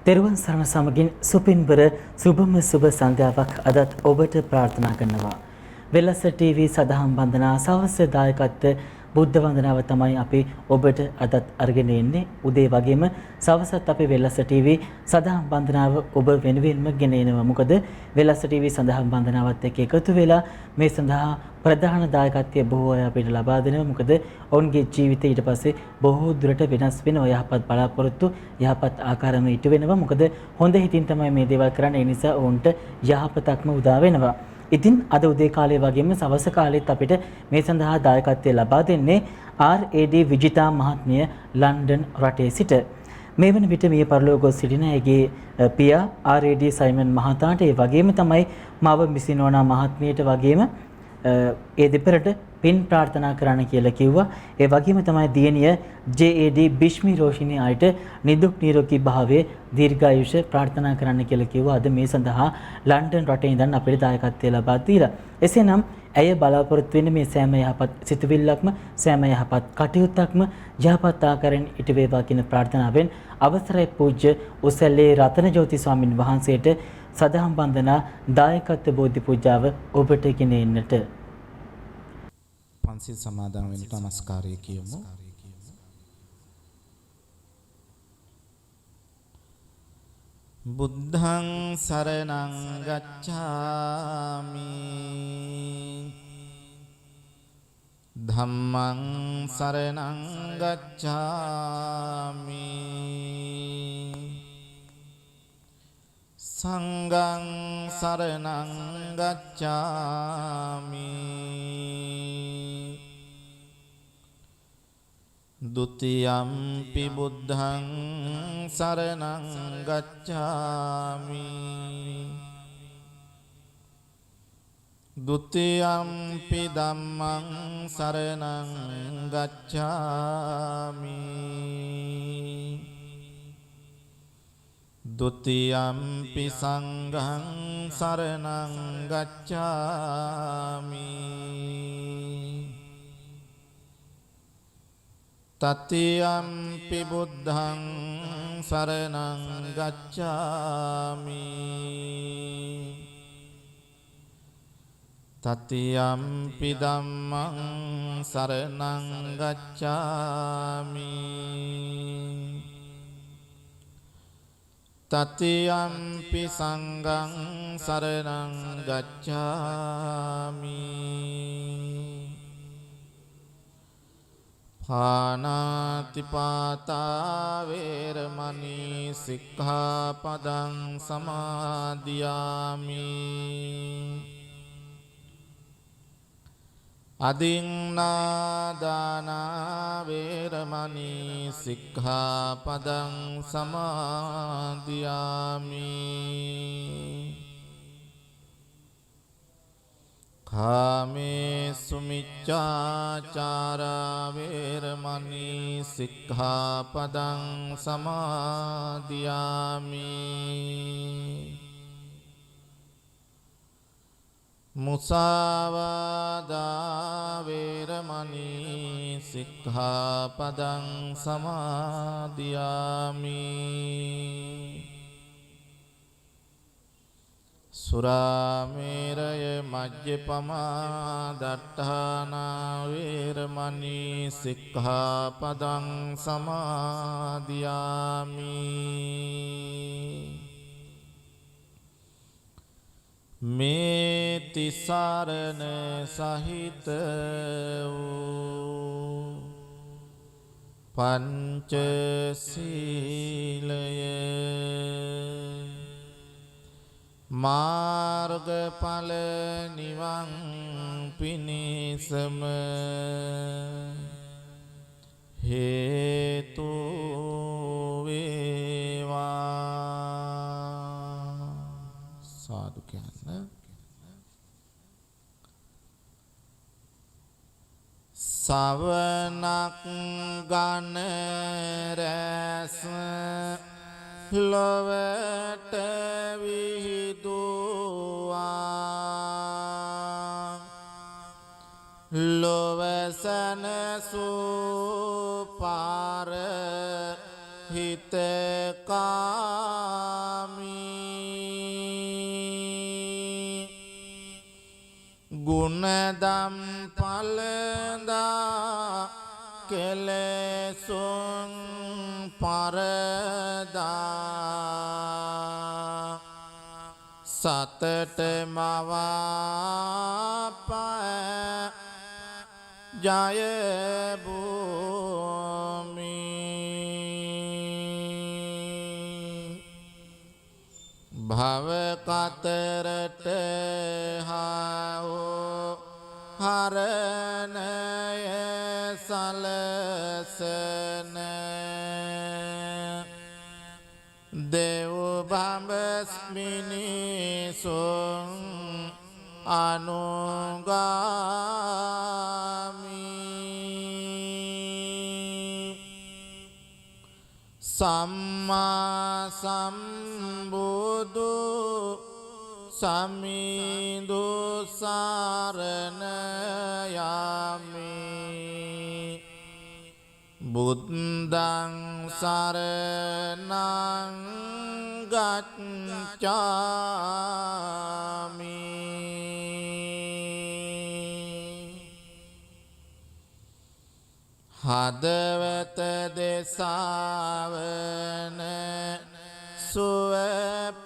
තෙරුවන් සරණ සමගින් සුපින්බර සුබම සුබ සන්ධ්‍යාවක් අදත් ඔබට ප්‍රාර්ථනා කරනවා. වෙලස ටීවී සදහම් වන්දනා සවස් දායකත්ව බුද්ධ වන්දනාව තමයි අපි ඔබට අදත් අරගෙන එන්නේ. උදේ වගේම සවසත් අපි වෙලස ටීවී සදහම් වන්දනාව ඔබ වෙනුවෙන්ම ගෙන එනවා. මොකද වෙලස ටීවී සදහම් වන්දනාවත් එක්ක එකතු වෙලා මේ සඳහා ප්‍රධාන දායකත්වය බොහෝ අය අපිට ලබා දෙනවා. මොකද ඔවුන්ගේ ජීවිතය ඊට පස්සේ බොහෝ දුරට වෙනස් වෙනවා. යහපත් බලාපොරොත්තු යහපත් ආකාරම ඉටු වෙනවා. මොකද හොඳ හිතින් තමයි මේ දේවල් කරන්නේ. ඒ නිසා ඔවුන්ට යහපතක්ම උදා වෙනවා. ඉතින් අද උදේ කාලේ වගේම සවස කාලෙත් අපිට මේ සඳහා දායකත්වය ලබා දෙන්නේ RAD විජිතා මහත්මිය ලන්ඩන් රටේ සිට. මේ වන විට මිය පරලෝක ගොස් සිටින ඇගේ පියා RAD සයිමන් මහතාට ඒ වගේම තමයි මව මිසිනෝනා මහත්මියට වගේම ඒ දෙපළට පින් ප්‍රාර්ථනා කරන්න කියලා කිව්වා. ඒ වගේම තමයි දියණිය JAD බිෂ්මි රෝෂිනී අයට නිදුක් නිරෝගී භාවයේ දීර්ඝායුෂ ප්‍රාර්ථනා කරන්න කියලා කිව්වා. අද මේ සඳහා ලන්ඩන් රටේ ඉඳන් අපිට දායකත්වය ලබා දීලා. එසේනම් ඇය බලාපොරොත්තු වෙන මේ සෑම යහපත් සිතුවිල්ලක්ම සෑම යහපත් කටයුත්තක්ම යහපත් ආකාරයෙන් ඉටු වේවා කියන ප්‍රාර්ථනාවෙන් අවසරයි පූජ්‍ය උසැල්ලේ රතනජෝති ස්වාමින් වහන්සේට සදහම් වන්දනා දායකත්ව බෝධි පූජාව ඔබට ගෙන එන්නට. පන්සිල් සමාදන් වෙනට නමස්කාරය කියමු. බුද්ධං සරණං ගච්ඡාමි ධම්මං සරණං ගච්ඡාමි සංඝං සරණං ගච්ඡාමි ဒုတိယံ පි බුද්ධං සරණං ගච්ඡාමි ဒုတိယံ පි ධම්මං සරණං ගච්ඡාමි ဒုတိယံ පි සංඝං සරණං ගච්ඡාමි තතියම්පි බුද්ධං සරණං ගච්ඡාමි තතියම්පි ධම්මං සරණං ගච්ඡාමි තතියම්පි සංඝං සරණං ගච්ඡාමි පාණාතිපාතා වේරමණී සික්ඛාපදං සමාදියාමි අදින්නාදානා වේරමණී සික්ඛාපදං සමාදියාමි කාමේසු මිච්ඡාචාරා වේරමණී සික්ඛාපදං සමාදියාමි මුසාවාදා වේරමණී සික්ඛාපදං සමාදියාමි සුරාමේරය මජ්ජපමා දට්ඨානා වේරමණී සික්ඛාපදං සමාදියාමි මේ තිසරණ සහිත වූ පංචශීලය මාර්ගඵල නිවන් පිණිසම හේතු වේවා සාදු කියන්න. සවනක් ගන රැස් ලොවට විහිදුවා ලොවසන සුපාර හිතකා ගුණදම් පලදා කෙලෙසුන් පරදා සතට මවාපය ජයභූමි භවකතරට හාවෝ හරණය සලසන දෙව් බඹස්මිනිසුන් අනුගාමි සම්මා සම්බුදු සමිඳු සරණ යමි බුද්ධං සරණං ගච්ඡාමි හදවත දෙසාවන සුවපත්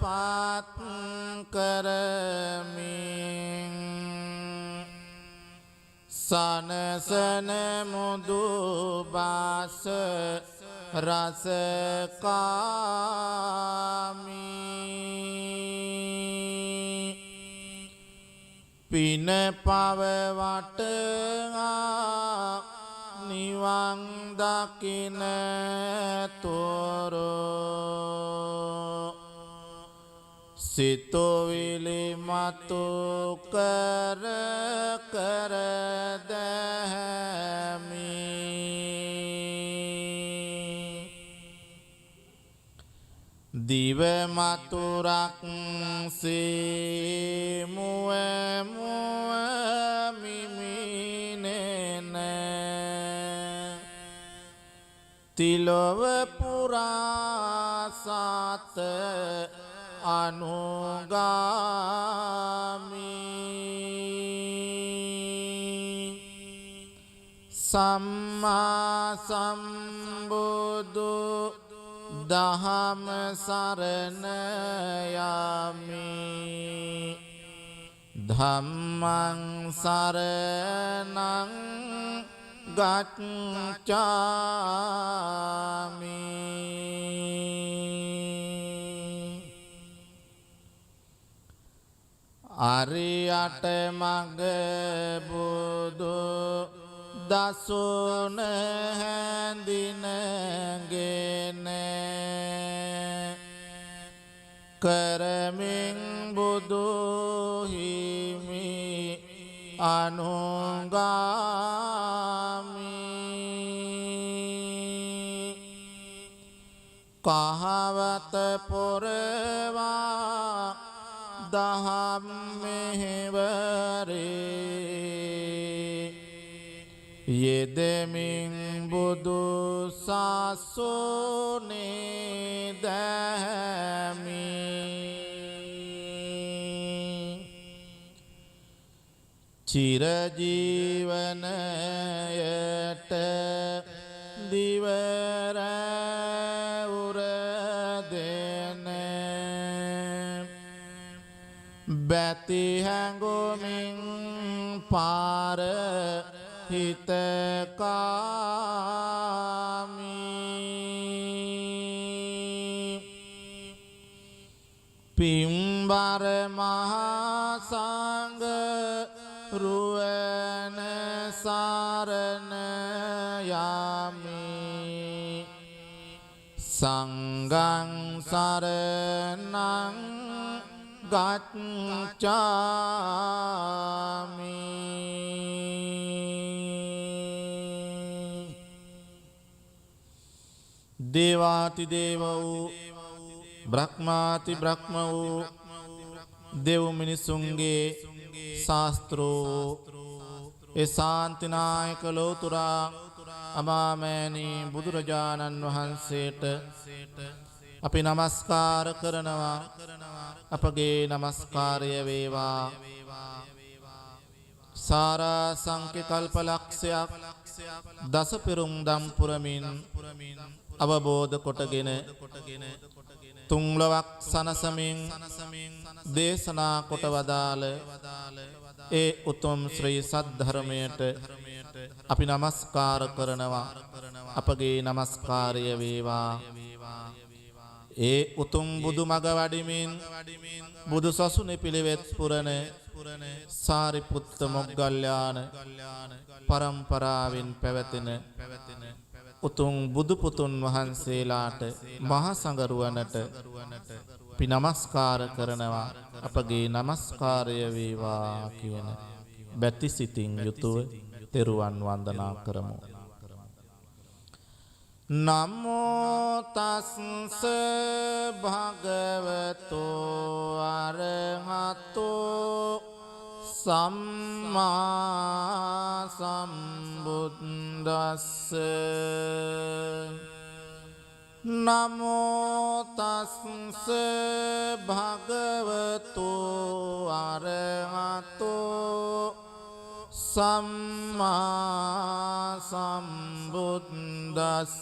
කරමින් සනසන මුදු බාස රසකාමි පින පව වටා නිවන් දකින තොරෝ සිතුවිලි මතු කර කර දැමි දිව මතුරක් සේ මුව මුව මිමිනෙන තිලොව පුරා සත අනුගාමි සම්මා සම්බුදු දහම සරණ යමි ධම්මං සරණං ගච්ඡාමි අරියට මග බුදු දසුන හැඳිනගෙන කරමින් බුදු හිමි අනුගාමි කහවත පොරවා දහම් මෙහෙවරේ යෙදෙමින් බුදු සසුනේ දැමි චිරජීවනයට දිවර උරදෙන බැති හැඟුමින් පාර හිතකාමි පිම්බර මහා සංඝ රුවන සරණ යමි සංඝං සරණං ගච්ඡාමි දේවාති දේව වූ බ්‍රහ්මාති බ්‍රහ්ම වූ දෙව් මිනිසුන්ගේ ශාස්ත්‍රෝ ඒ ශාන්තිනායක ලෝතුරා අමාමෑණී බුදුරජාණන් වහන්සේට අපි නමස්කාර කරනවා අපගේ නමස්කාරය වේවා සාරා සංඛ්‍ය කල්ප ලක්ෂයක් දස පෙරුම් දම් පුරමින් අවබෝධ කොටගෙන තුන්ලොවක් සනසමින් දේශනා කොට වදාළ ඒ උතුම් ශ්‍රී සද්ධර්මයට අපි නමස්කාර කරනවා. අපගේ නමස්කාරය වේවා ඒ උතුම් බුදු මග වඩිමින් බුදු සසුනේ පිළිවෙත් පුරන සාරිපුත්ත මොග්ගල්ලාන පරම්පරාවෙන් පැවතෙන උතුම් බුදු පුතුන් වහන්සේලාට මහා සංඝරුවනට අපි නමස්කාර කරනවා. අපගේ නමස්කාරය වේවා කියන බැති සිතින් යුතුව තෙරුවන් වන්දනා කරමු. නමෝ තස්ස භගවතු අරහතෝ සම්මා සම්බුද්දස්ස. නමෝ තස්ස භගවතු අරහතෝ සම්මා සම්බුද්දස්ස.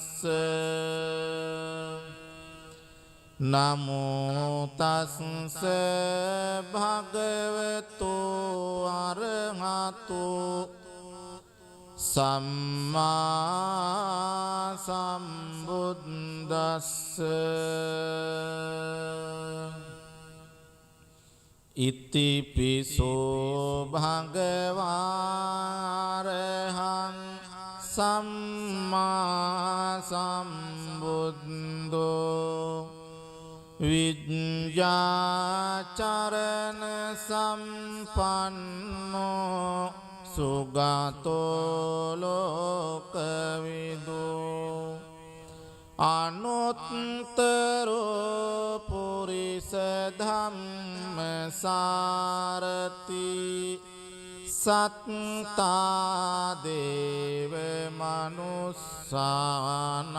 නමෝ තස්ස භගවතු අරහතෝ සම්මා සම්බුද්දස්ස. ඉතිපිසෝ භගවාරහං සම්මා සම්බුද්ධෝ විඤ්ඤාචරණ සම්පන්නෝ සුගතෝ ලෝකවිදෝ අනුත්තරෝ පුරිස ධම්මසාරති සත්තා දේව මනුස්සානං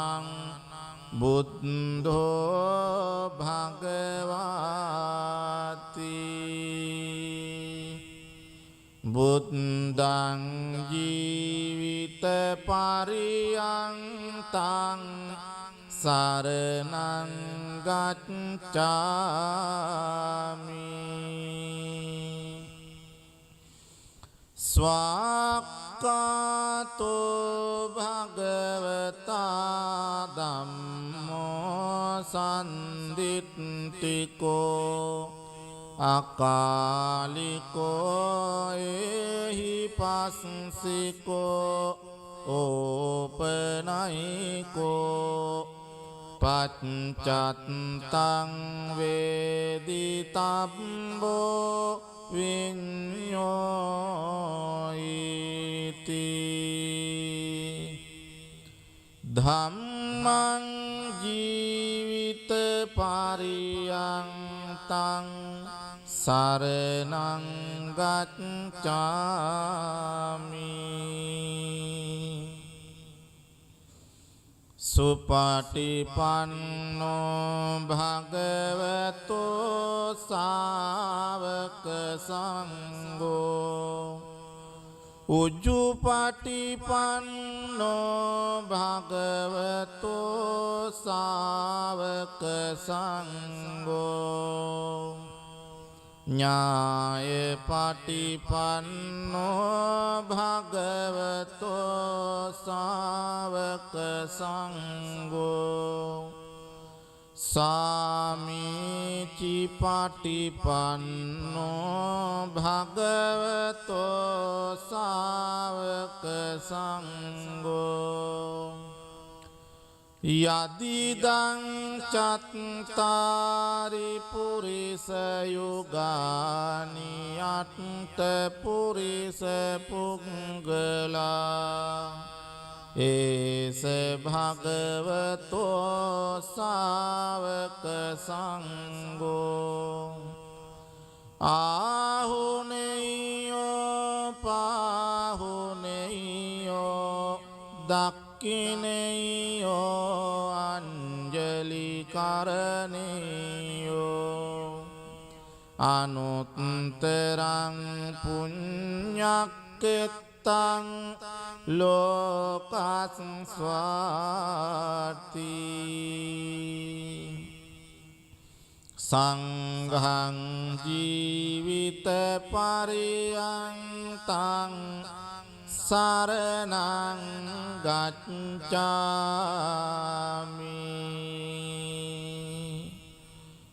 බුද්ධෝ භගවාති. බුද්ධං ජීවිත පරියන්තං සරණං ගච්ඡාමි. ස්වාක්ඛාතෝ භගවතා ධම්මෝ සම්දිත්තිකෝ අකාලිකෝ එහි පස්සිකෝ ඕපනයිකෝ පච්චත්තං වේදිතබ්බෝ විඤ්ඤෝයිති. ධම්මං ජීවිත පරියන්තං සරණං ගච්ඡාමි. සුපටිපන්නෝ භගවතු ශාවක සංඝෝ උජ්ජුපටිපන්නෝ භගවතු ශාවක සංඝෝ ඥාය පටිපන්නෝ භගවතු ශාවක සංඝෝ සාමීචි පටිපන්නෝ භගවතු ශාවක සංඝෝ යදිදං චත්තාරි පුරිස යුගානි අට්ඨ පුරිස පුංගලා ඒස භගවතෝ ශාවක සංඝෝ ආහුනේයෝ පාහුනේයෝ දක්ඛිනේයෝ අංජලි කරණේයෝ අනුත්තරං පුඤ්ඤක් කෙත්තං ලෝකස්වාති සංඝං ජීවිත පරියන්තං සරණං ගච්ඡාමි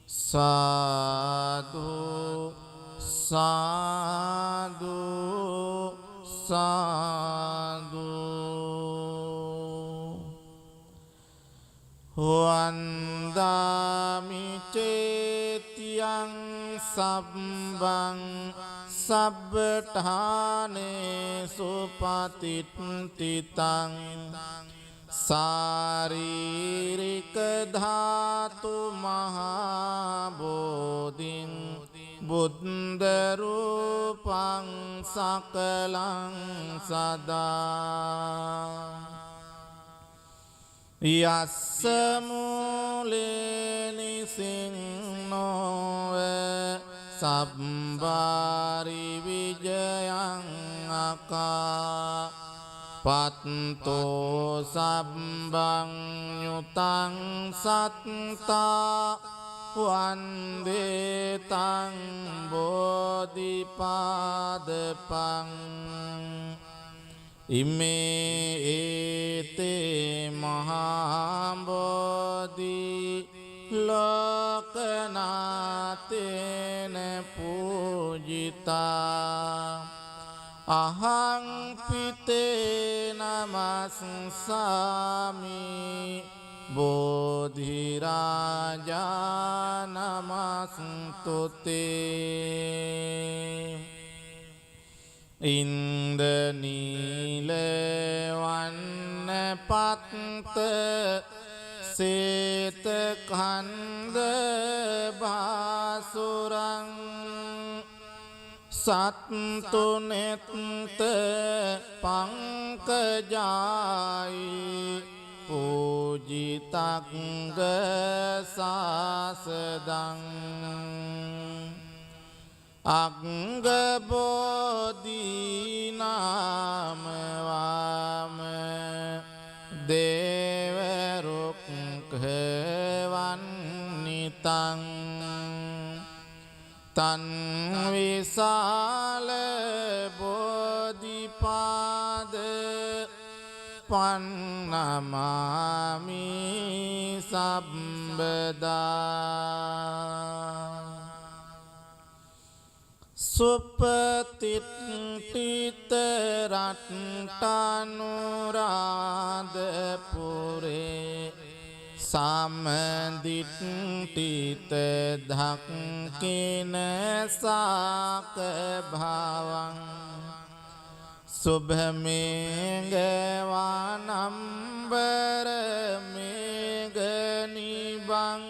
සාදු සාදු සාදු වන්දාමි චේතියං සබ්බං සබ්බඨානේ සුපතිට්ඨිතං සාරීරික ධාතු මහා බෝධින් බුද්ධ රූපං සකලං සදා යස්ස මූලේ නිසින්නෝ සබ්බාරි විජයං අකා පත්තෝ සබ්බං යුතං සත්තා වන්දේ තං බෝධිපාදපං ඉමේ ඒතේ මහා බෝධි ලෝකනාතේන පූජිතා අහං පිතේ නමස්සාමි බෝධි රාජා නමස්තුතේ ඉන්ද්‍රනීල වන්න පත්ත සේත කන්ද බාසුරං සත්තුනෙත්ත පංකජායි පූජිතංග සාසදං අංගබෝධීනාමවාම දේවරුක්ඛවන්නිතං තන් විසාල බෝධිපාද පන්නමාමි සම්බදා සුපතිට්ඨිත රට්ටනුරාධපුරේ සම්දිට්ඨිත ධක්ඛින සාක භවං සුභමේඝවනම්බර මේඝනිබං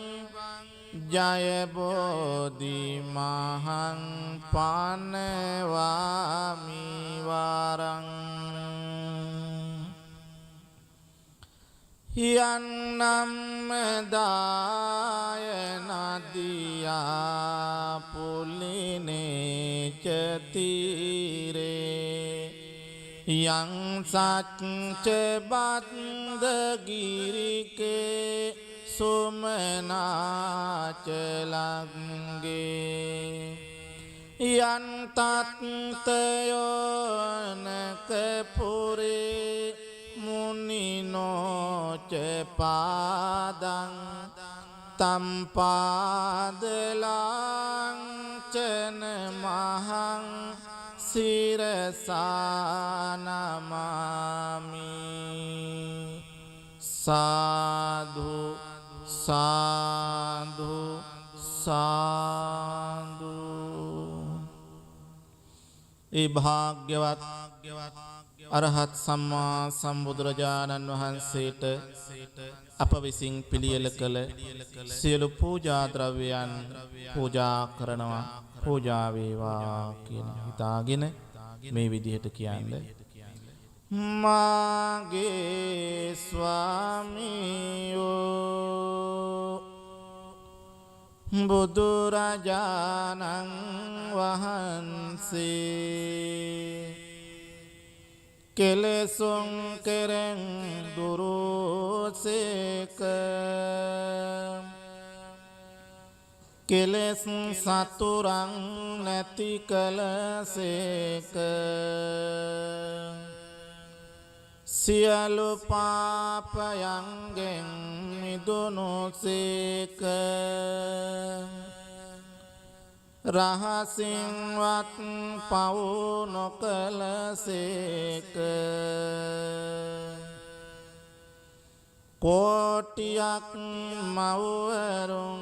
ජය බෝධි මහං පනවාමි වරං යන්නම් දාය නදියා පුලිනේ චතිරේ යං සච්ච බද්දගිරිකේ සුමනාචලංගේ යන් තත්තයෝනක පුරේ මුනිනෝච පාදං තම්පාදලාංචන මහං සිරසානමාමි සාදු සාදු සාදු ඒ භාග්‍යවත් අරහත් සම්මා සම්බුදුරජාණන් වහන්සේට අප විසින් පිළියෙල කළ සියලු පූජා ද්‍රව්‍යයන් පූජා කරනවා පූජා වේවා කියන හිතාගෙන මේ විදිහට කියන්නේ මාගේ ස්වාමියෝ බුදුරජාණන් වහන්සේ කෙලෙසුන් කෙරෙන් දුරුසේක කෙලෙස් සතුරන් නැති කලසේක සියලු පාපයන්ගෙන් මිදුණුසේක රහසින්වත් පව් නොකලසේක කෝටියක් මව්වරුන්ගේ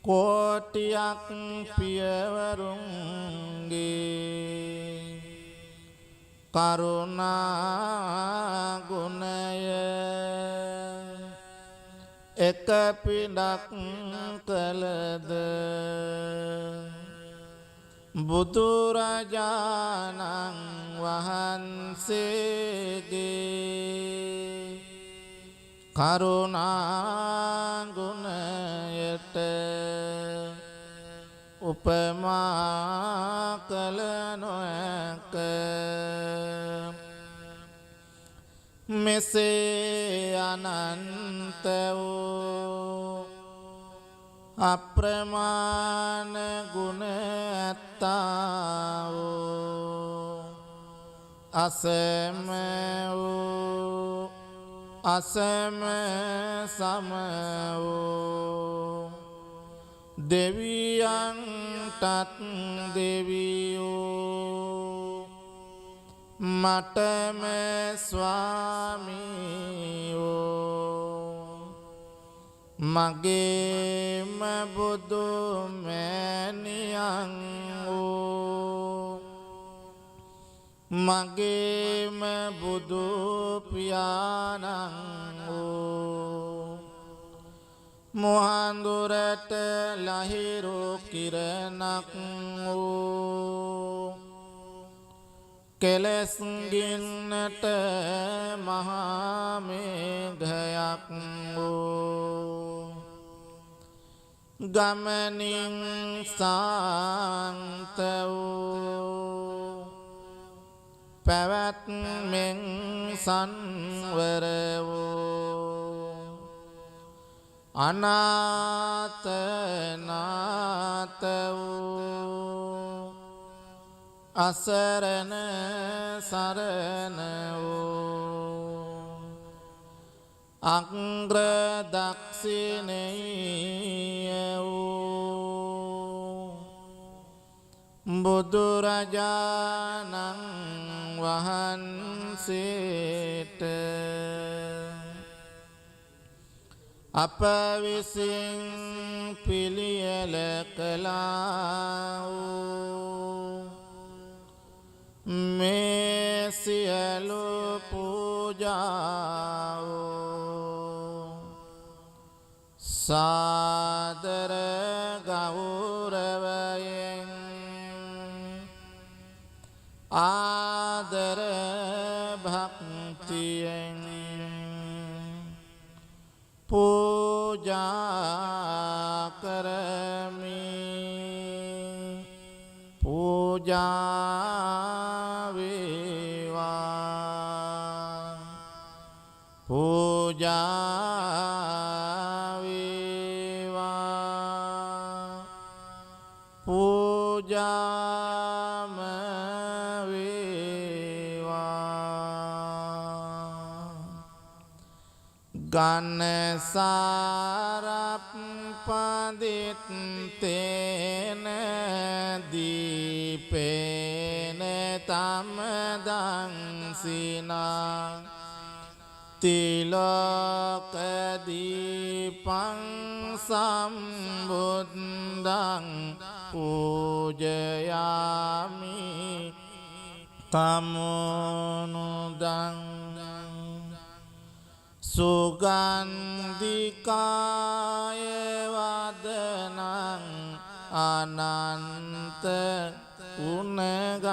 කෝටියක් පියවරුන්ගේ කරුණා ගුණය එක පිඩක් කළද බුදුරජාණන් වහන්සේගේ කරුණා ගුණයට උපමා කළ නොහැක මෙසේ අනන්ත වූ අප්‍රමාණ ගුණ ඇත්තා වූ අසම වූ අසම සම වූ දෙවියන්ටත් දෙවියෝ මටම ස්වාමියෝ මගේම බුදු මෑණියන් වූ මගේම බුදු පියාණන් වූ මුහඳුරට ලහිරු කිරණක් වූ කෙලෙස් ගින්නට මහා මේඝයක් වූ ගමනින් සාන්ත වූ පැවැත්මෙන් සංවර වූ අනාථ නාථ වූ අසරණ සරණ වූ අග්‍ර දක්ෂිණේය වූ බුදුරජාණන් වහන්සේට අප විසින් පිළියෙල කළා වූ මේ සියලු පූජාව සාදර ගෞරවයෙන් ආදර භක්තියෙන් පූජා කරමි පූජා වේවා පූජා වේවා පූජාම ගන්නසාරප්පදිත්තේන දීපේන තමදංසිනා තිලෝකදීපං සම්බුද්ධං පූජයාමි තමෝනුදං සුගන්ධිකාය වදනං අනන්ත උනගන්ධිනා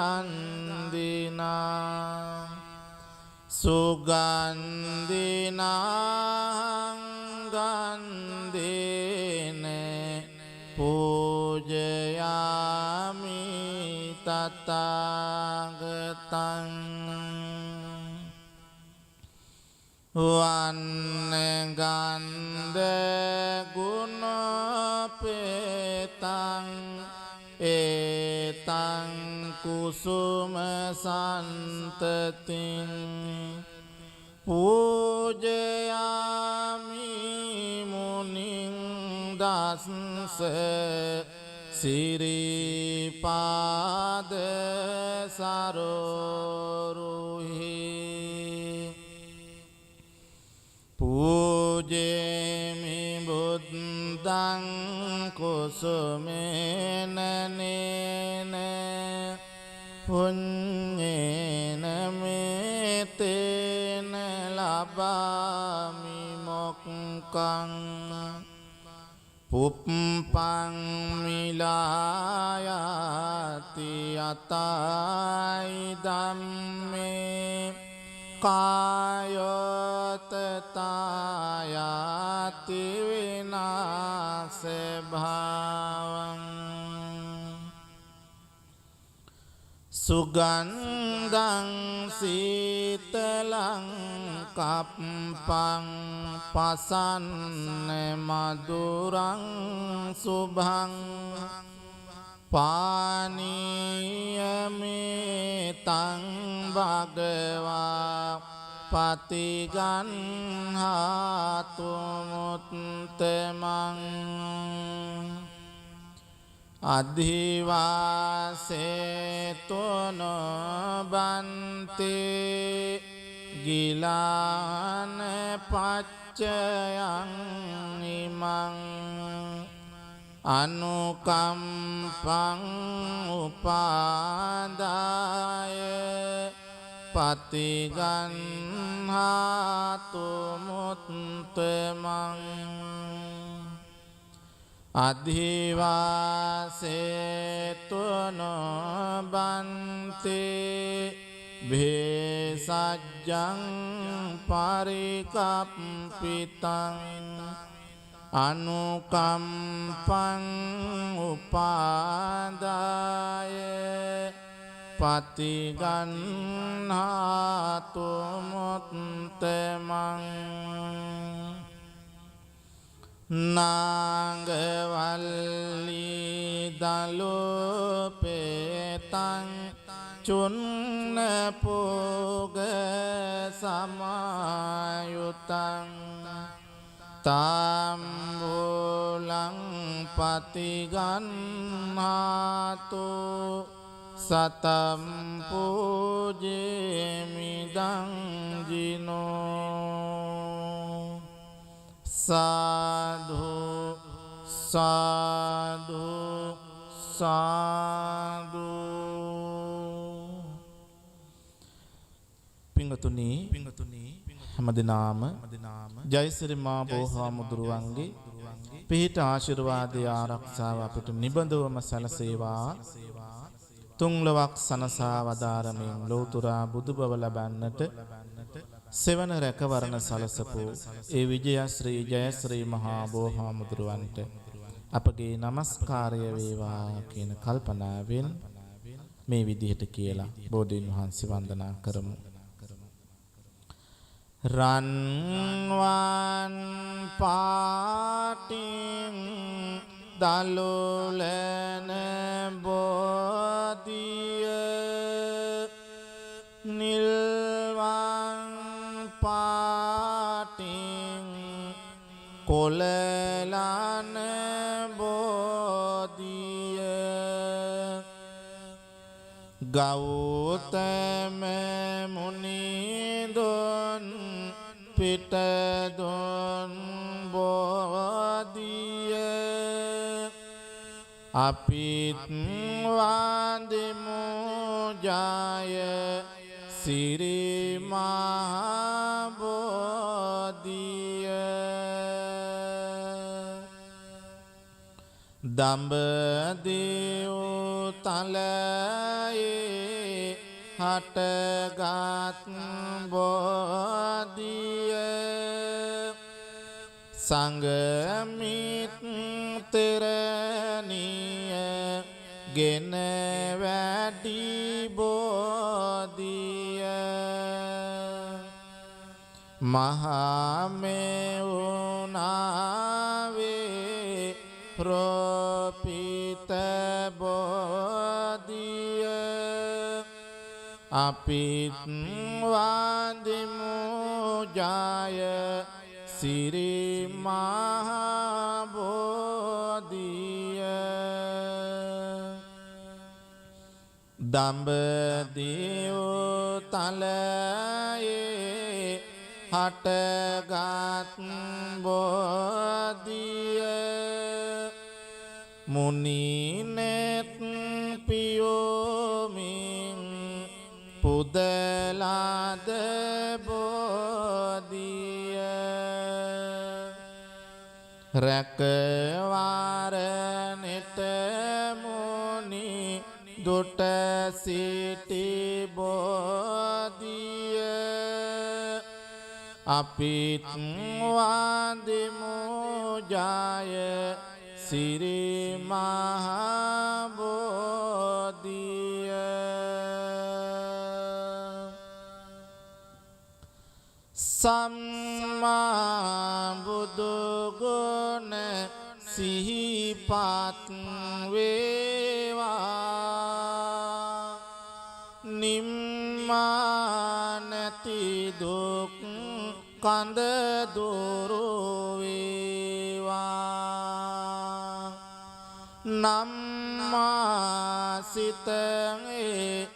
සුගන්ධිනාං ගන්ධේන පූජයාමි තත තථාගතං වන්නගන්ධ ගුණපේතං ඒතං කුසුම සන්තතින් පූජයාමි මුනිං දස්ස සිරිපාද සරෝරුහි පූජේමි බුද්ධං කුසුමේන නේන පුඤ්ඤේන මේතේන ලබාමි මොක්ඛං පුප්පං මිලායති අතයි ධම්මේ කායතතායති විනාශ භාවං සුගන්ධං සීතලං කප්පං පසන්න මధుරං සුභං පානීයමේතං භගවා පතිගන්හාතු මුත්තමං අධිවාසේතොන බන්තේ ගිලාන පච්චයං ඉමං අනුකම්පං උපාදාය පතිගන්හාතු මුත්තමං අධිවාසේතොන බන්තේ භේසජ්ජං පරිකප්පිතං අනුකම්පං උපාදාය පතිගන්හාතු මුත්තමං නාගවල්ලී දලෝපේතං චුන්න පෝග සමායුතං තාම්බුලං පතිගන්හාතු සතම් පූජේමිදං ජිනෝ සාධු සාධු සාධු පිංගතුනි හැමදෙනාම ජයසිරි මා බෝහාමුදුරුවන්ගේ පිහිට ආශිර්වාදය ආරක්ෂාව අපිට නිබඳවම සැලසේවා තුන්ලොවක් සනසා වදාරමින් ලෝතුරා බුදුබව ලබන්නට සෙවන රැකවරණ සලසපු ඒ විජයශ්‍රී ජයශ්‍රී මහා බෝහාමුදුරුවන්ට අපගේ නමස්කාරය වේවා කියන කල්පනාවෙන් මේ විදිහට කියලා බෝධීන් වහන්සේ වන්දනා කරමු. රන්වන් පාටින් දලුලන බෝධිය නිල්වන් පාටින් කොලලන බෝධිය ගෞතම මුනිදුන් පිටදුන් බෝධිය අපිත් වන්දිමු ජය සිරි මහා බෝධිය දඹදිව් තලයේ හටගත් බෝධිය සංගමිත් තෙරණිය ගෙන වැඩි මහමෙවුනාවේ ප්‍රෝපිත බෝධිය අපිත් වන්දිමු ජය සිරි මහබෝධිය දඹදිව තලයේ හටගත් බෝධිය මුනිනෙත් පියෝමින් පුදලාද බෝධිය රැකවාරනෙට මුනි දුට සිටි බෝධිය අපිත් වන්දිමු ජය සිරි මහබෝධිය සම්මා බුදු ගුණ සිහිපත් වේවා නිම්මා නැති දුක් කඳ දුරු වේවා නම්මා සිතේ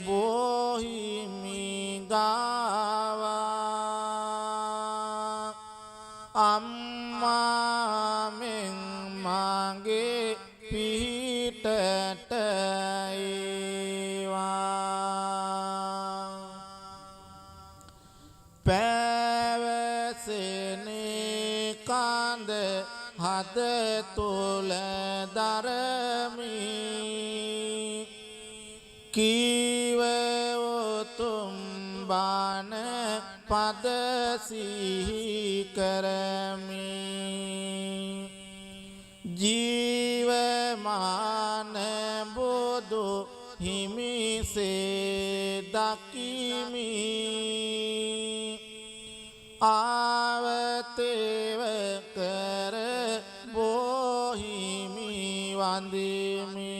බොහිමි ගාවා අම්මා මෙන් මගේ පිහිටට ඒවා පැවසෙනේ කඳ හද තුල දරමි කීව උතුම් බණ පද සිහි කරමි ජීවමාන බුදු හිමිසේ දකිමි ආවතේව කර බොහිමි වන්දිමි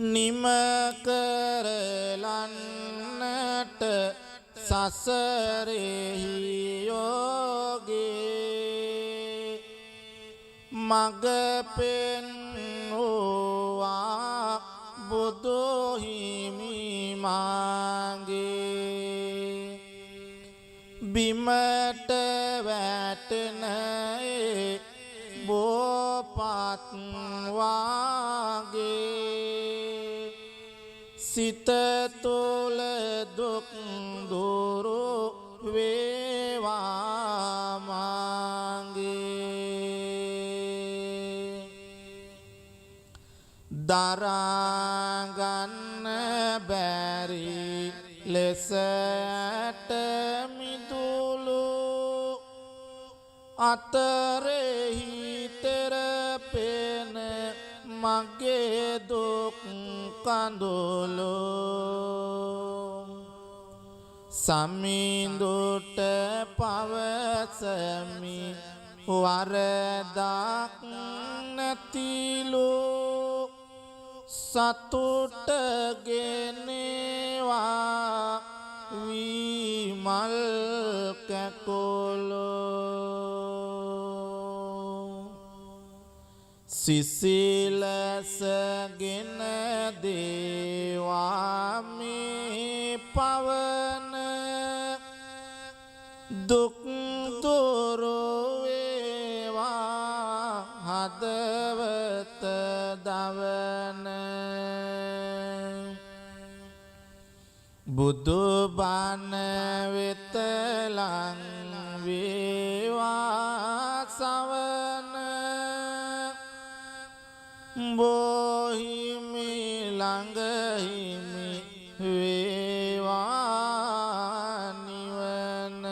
නිම කරලන්නට සසරෙහි යෝගේ මග පෙන්වුවා බුදු හිමි මාගේ බිමට වැටෙනේ බෝපත් වාගේ සිත තුළ දුක් දුරු වේවා මාගේ දරාගන්න බැරි ලෙසට මිදුළු අතරෙහි තෙරපෙන මගේ දුක් කඳුළු සමිඳුට පවසමි වරදක් නැතිලු සතුට ගෙනවා විමල් කැකුලෝ සිසිලසගෙන දේවා මේ පවන දුක් දුරු වේවා හදවත දවන බුදු බණ වෙත ලං වේවා සවන බොහිමි ළඟ හිමි වේවා නිවන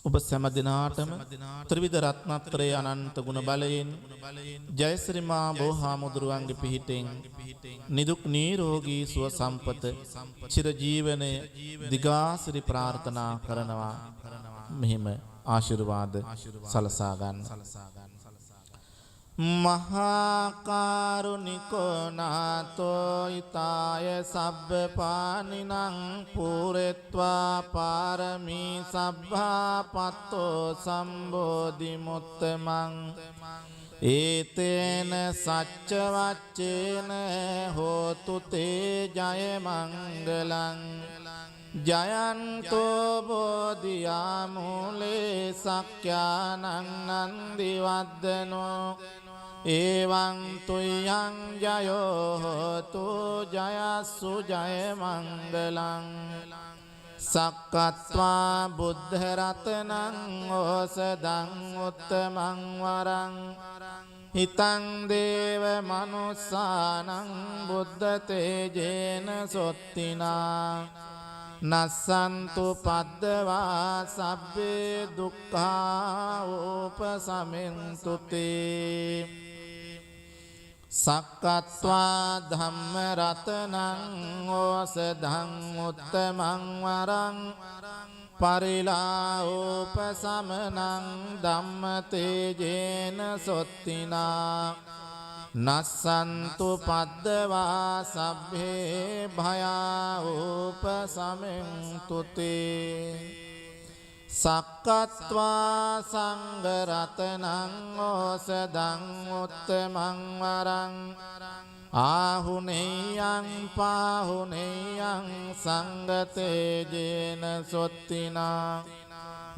ඔබ සෑම දිනාටම ත්‍රිවිධ රත්නත්‍රයේ අනන්ත ගුණ බලයෙන් ජයශ්‍රී මා බෝහාමුදුරුවන්ගේ පිහිටෙන් නිදුක් නිරෝගී සුව සම්පත චිර ජීවනය දිගාසිරි ප්‍රාර්ථනා කරනවා. මෙහිම ආශිර්වාද සලසා ගන්න. මහා කරුණිකෝ නාතෝ ඊතාය සබ්බ පානිනං පූරෙත්වා පාරමී සබ්බා පත්තෝ සම්බෝධි මුත්තමං ඒතේන සච්ච වච්චේන හෝතු තේ ජය මංගලං ජයන්තෝ බෝධියා මූලේ සක්ඛානං නන්දි වද්දනෝ එවං තුයං ජයෝ හෝතු ජයස්සු ජය මංගලං සක්කත්වා බුද්ධ රතනං ඕසදං උත්තමං වරං හිතං දේව මනුස්සානං බුද්ධ තේජේන සොත්තිනා නස්සන්තු පද්දවා සබ්බේ දුක්ඛා උපසමෙන්තු තේ සක්කත්වා ධම්ම රතනං ඕසදං උත්තමං වරං පරිලා උපසමනං ධම්ම තේජේන සොත්තිනා නස්සන්තු පද්දවා සබ්බේ භයා උපසමෙන්තු තේ සක්කත්වා සංඝ රතනං ඕසදං උත්තමං වරං ආහුනේයං පාහුනේයං සංඝ තේජේන සොත්තිනා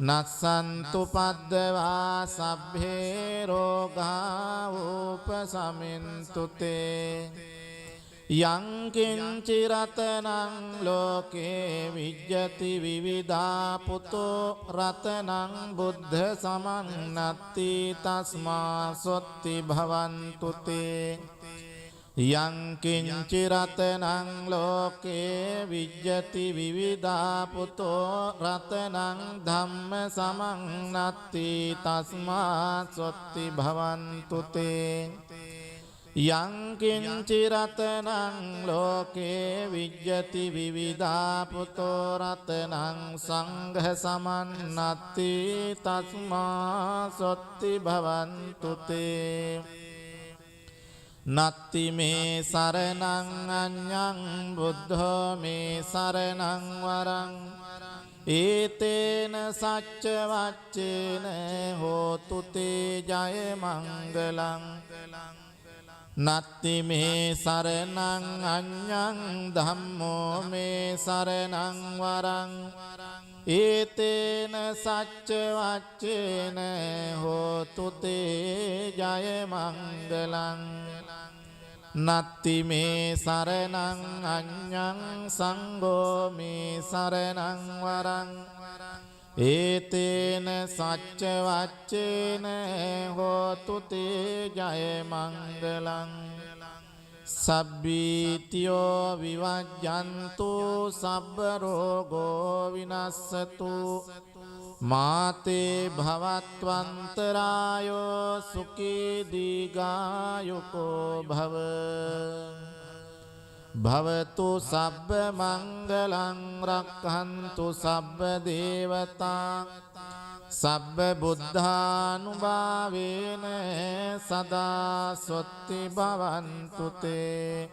නස්සන්තු පද්දවා සබ්බේ රෝගා උපසමින්තු තේ යං කිංචි රතනං ලෝකේ විජ්ජති විවිධා පුතෝ රතනං බුද්ධ සමන්නත්ති තස්මා සොත්ති භවන්තු තේ යං කිංචි රතනං ලෝකේ විජ්ජති විවිධා පුතෝ රතනං ධම්ම සමන්නත්ති තස්මා සොත්ති භවන්තු තේ යං කිංචි රතනං ලෝකේ විජ්ජති විවිධා පුතෝ රතනං සංඝ සමන්නත්ති තස්මා සොත්ති භවන්තු තේ නත්ති මේ සරණං අඤ්ඤං බුද්ධෝ මේ සරණං වරං ඒතේන සච්ච වච්චේන හෝතු තේ ජය මංගලං නත්ති මේ සරණං අඤ්ඤං ධම්මෝ මේ සරණං වරං ඒතේන සච්ච වච්චේන හෝතු තේ ජය මංගලං නත්ති මේ සරණං අඤ්ඤං සංඝෝ මේ සරණං වරං ඒතේන සච්ච වච්චේන හෝතු තේ ජය මංගලං සබ්බීතියෝ විවජ්ජන්තු සබ්බ රෝගෝ විනස්සතු මාතේ භවත්වන්තරායෝ සුඛී දීඝායුකෝ භව භවතු සබ්බ මංගලං රක්ඛන්තු සබ්බ දේවතා සබ්බ බුද්ධානුභාවේන සදා සොත්ති භවන්තු තේ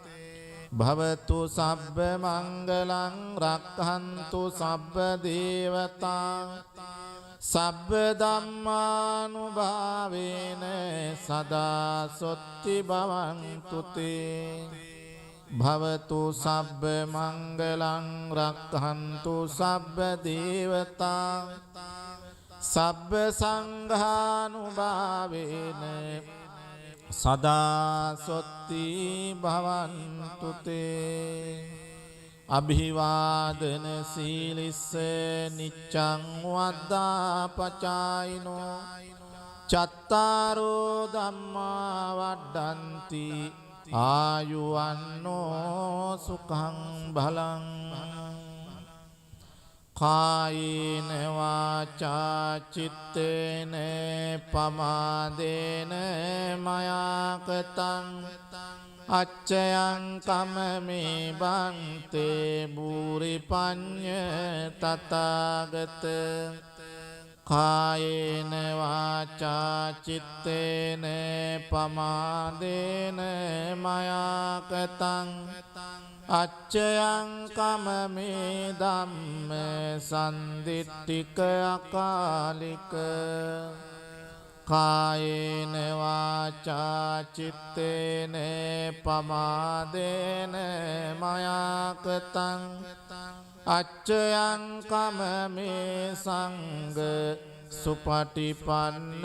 භවතු සබ්බ මංගලං රක්ඛන්තු සබ්බ දේවතා සබ්බ ධම්මානුභාවේන සදා සොත්ති භවන්තු තේ භවතු සබ්බ මංගලං රක්ඛන්තු සබ්බ දේවතා සබ්බ සංඝානුභාවේන සදා සොත්ති භවන්තු තේ අභිවාදන සීලිස්ස නිච්ඡං වද්දාපචායිනෝ චත්තාරෝ ධම්මා වඩ්ඩන්ති ආයුවන්නෝ සුඛං බලං කායේන වාචා චිත්තේන පමාදේන මයාකතං අච්චයං කමමේ බන්තේ බුරි පඤ්ඤ තථාගත කායේන වාචා චිත්තේන පමාදේන මයාකතං අච්චයං කමමේ ධම්ම සන්දිට්ඨික අකාලික කායේන වාචා චිත්තේන පමාදේන මයාකතං අච්චයං කමමේ සංඝ සුපටිපන්න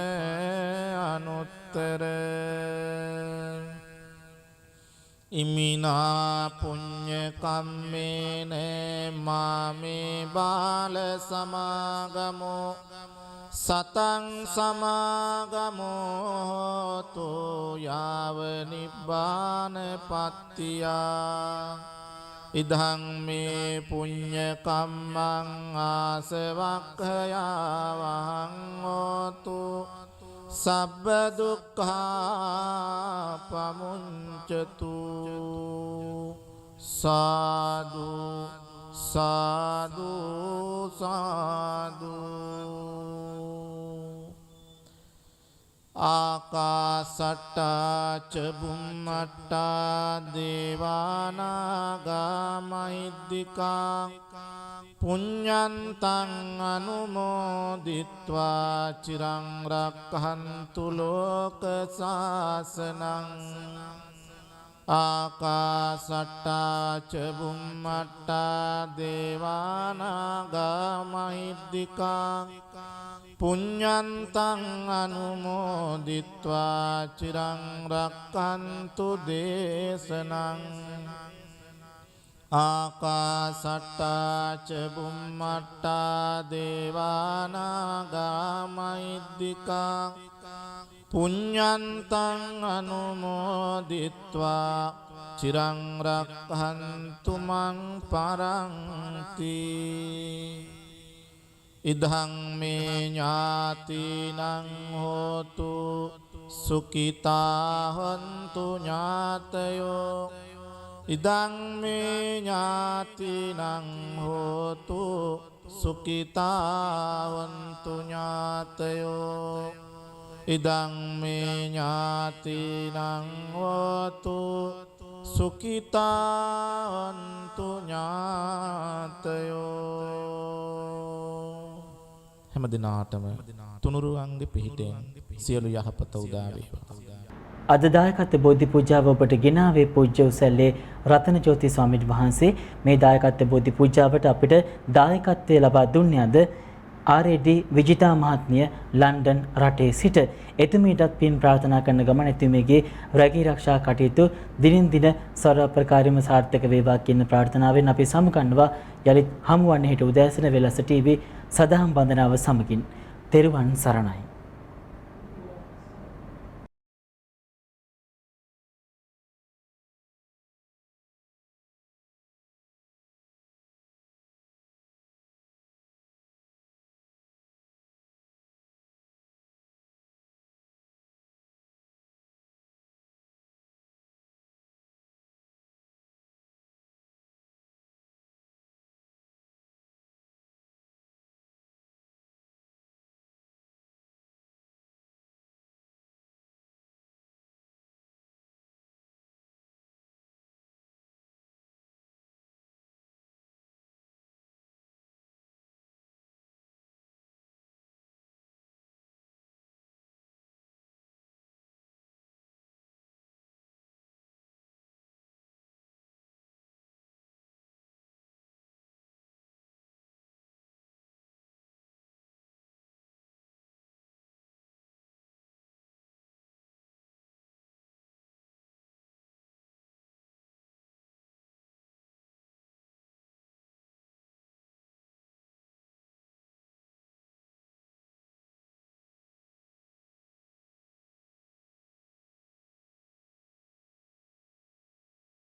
අනුත්තර ඉමිනා පුඤ්ඤ කම්මේන මාමේ බාල සමාගමෝ සතං සමාගමෝතු යාව නිබ්බාන පත්තියා ඉදං මේ පුඤ්ඤ කම්මං ආසවක්ඛයාවහං හෝතු සබ්බ දුක්ඛා පමුඤ්චතු සාදු සාදු සාදු ආකාසට්ටා ච බුම්මට්ටා දේවානාගා මහිද්దికා පුඤ්ඤන්තං අනුමෝදිත්වා චිරං රක්ඛන්තු ලෝක සාසනං ආකාසට්ටා ච බුම්මට්ටා දේවානාගා මහිද්దికා පුඤ්ඤන්තං අනුමෝදිත්වා චිරං රක්ඛන්තු දේශනං ආකාසට්ටා ච බුම්මට්ටා දේවානාගා මහිද්దికා පුඤ්ඤන්තං අනුමෝදිත්වා චිරං රක්ඛන්තු මං පරන්ති ඉදං මේ ඥාතිනං හෝතු සුඛිතා හොන්තු ඥාතයෝ ඉදං මේ ඥාතිනං හෝතු සුඛිතා හොන්තු ඥාතයෝ ඉදං මේ ඥාතිනං හෝතු සුඛිතා හොන්තු ඥාතයෝ හැම දිනාටම තුනුරුවන්ගේ පිහිටෙන් සියලු යහපත උදා වේවා. අද දායකත්ව බෝධි පූජාව ඔබට ගෙනාවේ පූජ්‍ය උසැල්ලේ රතනජෝති ස්වාමීන් වහන්සේ. මේ දායකත්ව බෝධි පූජාවට අපිට දායකත්වය ලබා දුන්නේ අද RAD විජිතා මහත්මිය ලන්ඩන් රටේ සිට. එතුමියටත් පින් ප්‍රාර්ථනා කරන ගමන් එතුමියගේ රැකී ආරක්ෂා කටයුතු දිනින් දින සර්වප්‍රකාරයෙන්ම සාර්ථක වේවා කියන ප්‍රාර්ථනාවෙන් අපි සමුගන්නවා. යලිත් හමුවන්නේ හිට උදෑසන වෙලස TV සදහම් වන්දනාව සමගින්. තෙරුවන් සරණයි.